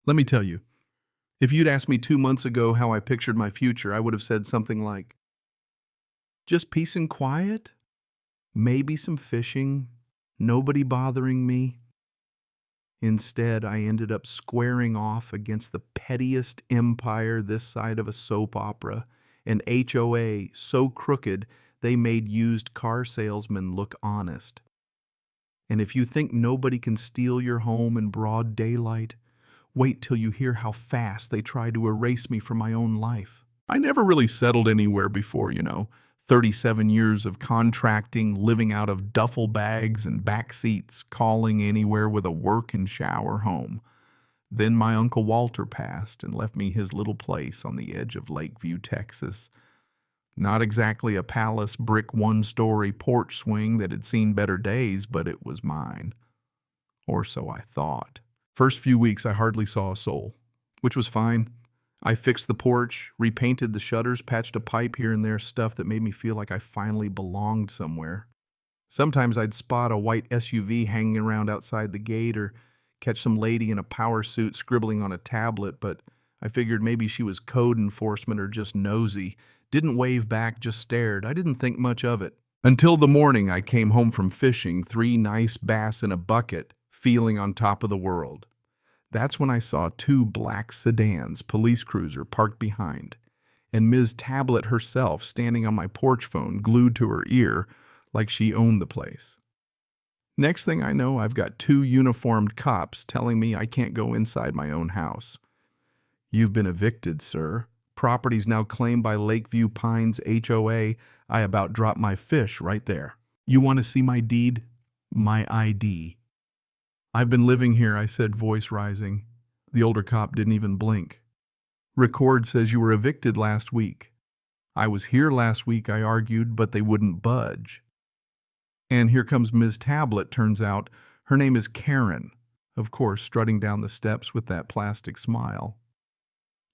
Let me tell you, if you'd asked me 2 months ago how I pictured my future, I would have said something like, just peace and quiet, maybe some fishing, nobody bothering me. Instead, I ended up squaring off against the pettiest empire this side of a soap opera, an HOA so crooked they made used car salesmen look honest. And if you think nobody can steal your home in broad daylight, wait till you hear how fast they try to erase me from my own life. I never really settled anywhere before, 37 years of contracting, living out of duffel bags and back seats, calling anywhere with a work and shower home. Then my Uncle Walter passed and left me his little place on the edge of Lakeview, Texas. Not exactly a palace brick one-story porch swing that had seen better days, but it was mine. Or so I thought. First few weeks I hardly saw a soul, which was fine. I fixed the porch, repainted the shutters, patched a pipe here and there, stuff that made me feel like I finally belonged somewhere. Sometimes I'd spot a white SUV hanging around outside the gate or catch some lady in a power suit scribbling on a tablet, but I figured maybe she was code enforcement or just nosy. Didn't wave back, just stared. I didn't think much of it. Until the morning I came home from fishing, 3 nice bass in a bucket, feeling on top of the world. That's when I saw 2 black sedans, police cruiser, parked behind, and Ms. Tablet herself standing on my porch phone, glued to her ear, like she owned the place. Next thing I know, I've got 2 uniformed cops telling me I can't go inside my own house. You've been evicted, sir. Property's now claimed by Lakeview Pines HOA. I about dropped my fish right there. You want to see my deed? My ID. I've been living here, I said, voice rising. The older cop didn't even blink. Record says you were evicted last week. I was here last week, I argued, but they wouldn't budge. And here comes Ms. Tablet, turns out. Her name is Karen, of course, strutting down the steps with that plastic smile.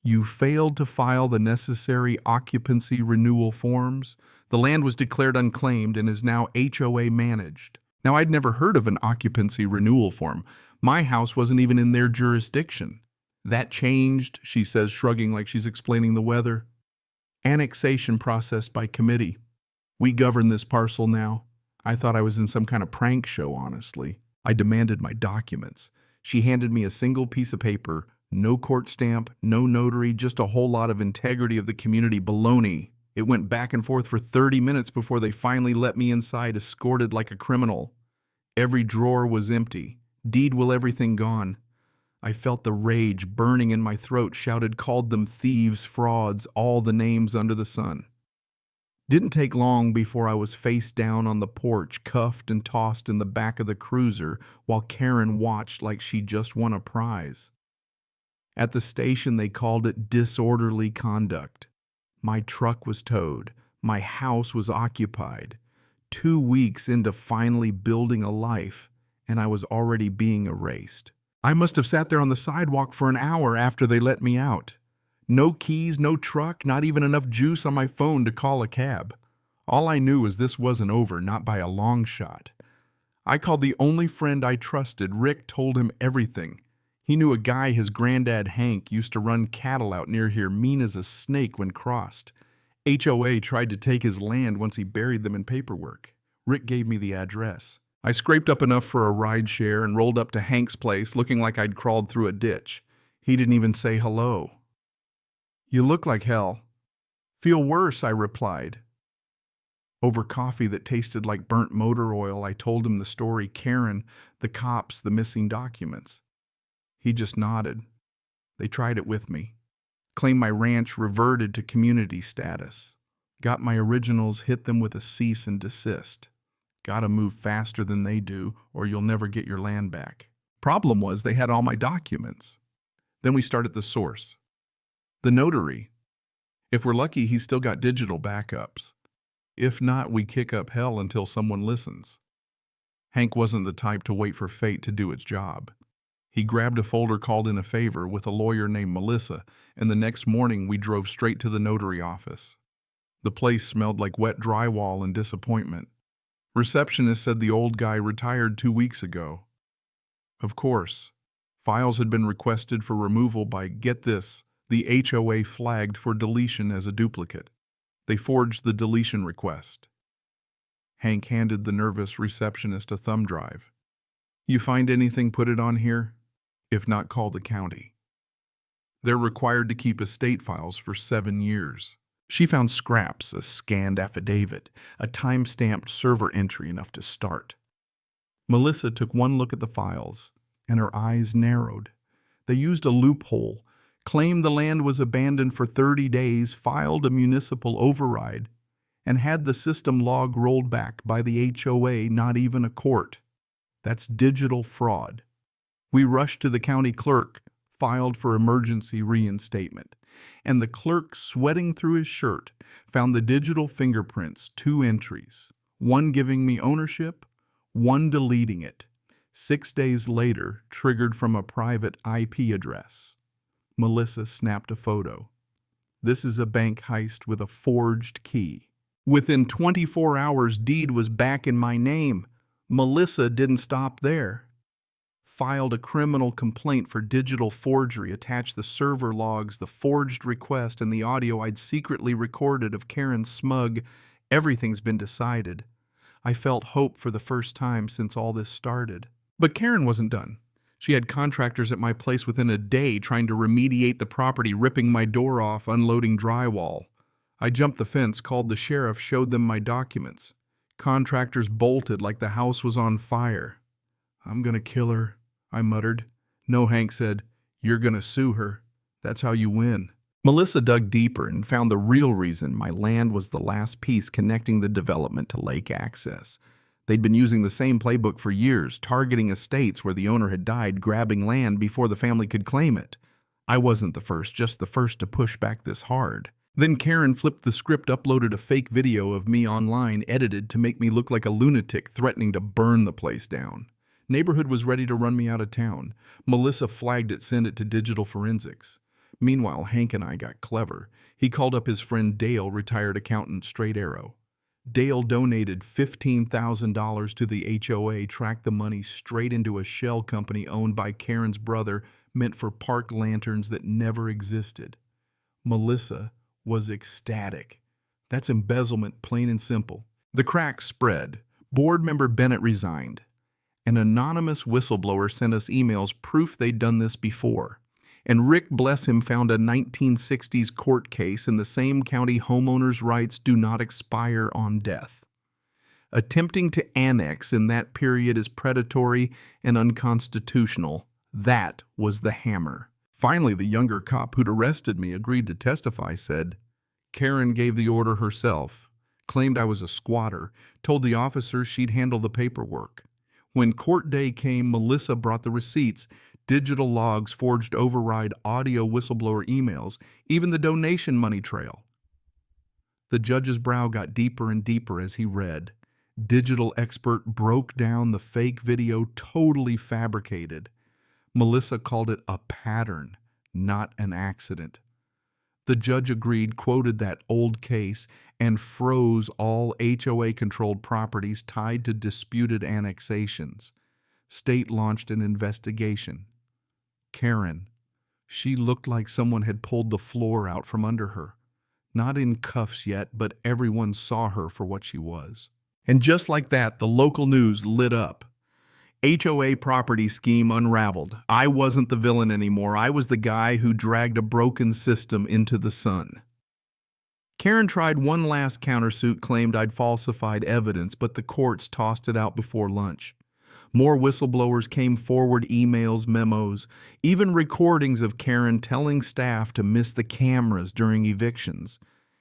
You failed to file the necessary occupancy renewal forms. The land was declared unclaimed and is now HOA managed. Now, I'd never heard of an occupancy renewal form. My house wasn't even in their jurisdiction. That changed, she says, shrugging like she's explaining the weather. Annexation processed by committee. We govern this parcel now. I thought I was in some kind of prank show, honestly. I demanded my documents. She handed me a single piece of paper, no court stamp, no notary, just a whole lot of integrity of the community baloney. It went back and forth for 30 minutes before they finally let me inside, escorted like a criminal. Every drawer was empty. Deed will everything gone. I felt the rage burning in my throat, shouted, called them thieves, frauds, all the names under the sun. Didn't take long before I was face down on the porch, cuffed and tossed in the back of the cruiser, while Karen watched like she just won a prize. At the station, they called it disorderly conduct. My truck was towed. My house was occupied. 2 weeks into finally building a life, and I was already being erased. I must have sat there on the sidewalk for an hour after they let me out. No keys, no truck, not even enough juice on my phone to call a cab. All I knew was this wasn't over, not by a long shot. I called the only friend I trusted. Rick, told him everything. He knew a guy his granddad Hank used to run cattle out near here, mean as a snake when crossed. HOA tried to take his land once he buried them in paperwork. Rick gave me the address. I scraped up enough for a ride share and rolled up to Hank's place looking like I'd crawled through a ditch. He didn't even say hello. You look like hell. Feel worse, I replied. Over coffee that tasted like burnt motor oil, I told him the story, Karen, the cops, the missing documents. He just nodded. They tried it with me. Claimed my ranch reverted to community status. Got my originals, hit them with a cease and desist. Gotta move faster than they do, or you'll never get your land back. Problem was, they had all my documents. Then we start at the source. The notary. If we're lucky, he's still got digital backups. If not, we kick up hell until someone listens. Hank wasn't the type to wait for fate to do its job. He grabbed a folder called in a favor with a lawyer named Melissa, and the next morning we drove straight to the notary office. The place smelled like wet drywall and disappointment. Receptionist said the old guy retired 2 weeks ago. Of course. Files had been requested for removal by, get this, the HOA flagged for deletion as a duplicate. They forged the deletion request. Hank handed the nervous receptionist a thumb drive. You find anything, put it on here? If not, call the county. They're required to keep estate files for 7 years. She found scraps, a scanned affidavit, a time-stamped server entry enough to start. Melissa took one look at the files, and her eyes narrowed. They used a loophole, claimed the land was abandoned for 30 days, filed a municipal override, and had the system log rolled back by the HOA, not even a court. That's digital fraud. We rushed to the county clerk, filed for emergency reinstatement, and the clerk, sweating through his shirt, found the digital fingerprints, 2 entries, one giving me ownership, one deleting it. 6 days later, triggered from a private IP address. Melissa snapped a photo. This is a bank heist with a forged key. Within 24 hours, deed was back in my name. Melissa didn't stop there. Filed a criminal complaint for digital forgery, attached the server logs, the forged request, and the audio I'd secretly recorded of Karen's smug, everything's been decided. I felt hope for the first time since all this started. But Karen wasn't done. She had contractors at my place within a day trying to remediate the property, ripping my door off, unloading drywall. I jumped the fence, called the sheriff, showed them my documents. Contractors bolted like the house was on fire. I'm gonna kill her, I muttered. No, Hank said, you're gonna sue her. That's how you win. Melissa dug deeper and found the real reason my land was the last piece connecting the development to lake access. They'd been using the same playbook for years, targeting estates where the owner had died, grabbing land before the family could claim it. I wasn't the first, just the first to push back this hard. Then Karen flipped the script, uploaded a fake video of me online, edited to make me look like a lunatic threatening to burn the place down. Neighborhood was ready to run me out of town. Melissa flagged it, sent it to digital forensics. Meanwhile, Hank and I got clever. He called up his friend Dale, retired accountant, Straight Arrow. Dale donated $15,000 to the HOA, tracked the money straight into a shell company owned by Karen's brother, meant for park lanterns that never existed. Melissa was ecstatic. That's embezzlement, plain and simple. The cracks spread. Board member Bennett resigned. An anonymous whistleblower sent us emails, proof they'd done this before. And Rick, bless him, found a 1960s court case in the same county. Homeowners' rights do not expire on death. Attempting to annex in that period is predatory and unconstitutional. That was the hammer. Finally, the younger cop who'd arrested me agreed to testify, said, Karen gave the order herself, claimed I was a squatter, told the officers she'd handle the paperwork. When court day came, Melissa brought the receipts, digital logs, forged override, audio, whistleblower emails, even the donation money trail. The judge's brow got deeper and deeper as he read. Digital expert broke down the fake video, totally fabricated. Melissa called it a pattern, not an accident. The judge agreed, quoted that old case, and froze all HOA-controlled properties tied to disputed annexations. State launched an investigation. Karen, she looked like someone had pulled the floor out from under her. Not in cuffs yet, but everyone saw her for what she was. And just like that, the local news lit up. HOA property scheme unraveled. I wasn't the villain anymore. I was the guy who dragged a broken system into the sun. Karen tried one last countersuit, claimed I'd falsified evidence, but the courts tossed it out before lunch. More whistleblowers came forward, emails, memos, even recordings of Karen telling staff to miss the cameras during evictions.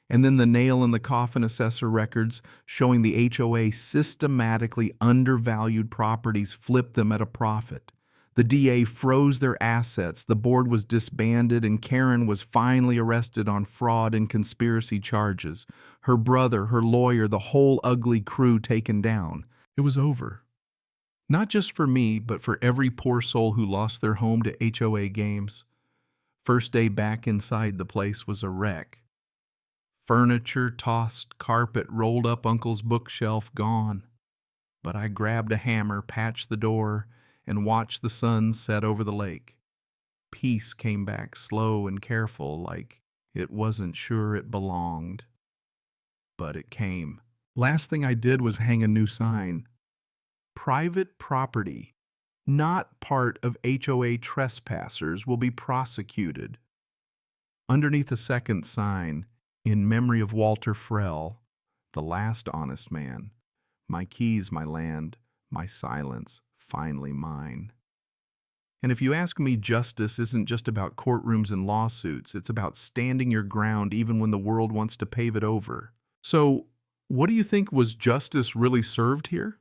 And then the nail in the coffin, assessor records showing the HOA systematically undervalued properties, flipped them at a profit. The DA froze their assets, the board was disbanded, and Karen was finally arrested on fraud and conspiracy charges. Her brother, her lawyer, the whole ugly crew taken down. It was over. Not just for me, but for every poor soul who lost their home to HOA games. First day back inside the place was a wreck. Furniture tossed, carpet rolled up Uncle's bookshelf, gone. But I grabbed a hammer, patched the door, and watched the sun set over the lake. Peace came back slow and careful, like it wasn't sure it belonged. But it came. Last thing I did was hang a new sign. Private property, not part of HOA trespassers, will be prosecuted. Underneath a second sign, in memory of Walter Frell, the last honest man, my keys, my land, my silence, finally mine. And if you ask me, justice isn't just about courtrooms and lawsuits. It's about standing your ground even when the world wants to pave it over. So, what do you think, was justice really served here?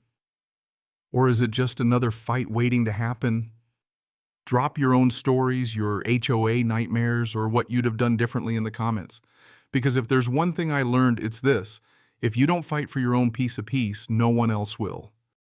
Or is it just another fight waiting to happen? Drop your own stories, your HOA nightmares, or what you'd have done differently in the comments. Because if there's one thing I learned, it's this: if you don't fight for your own piece of peace, no one else will.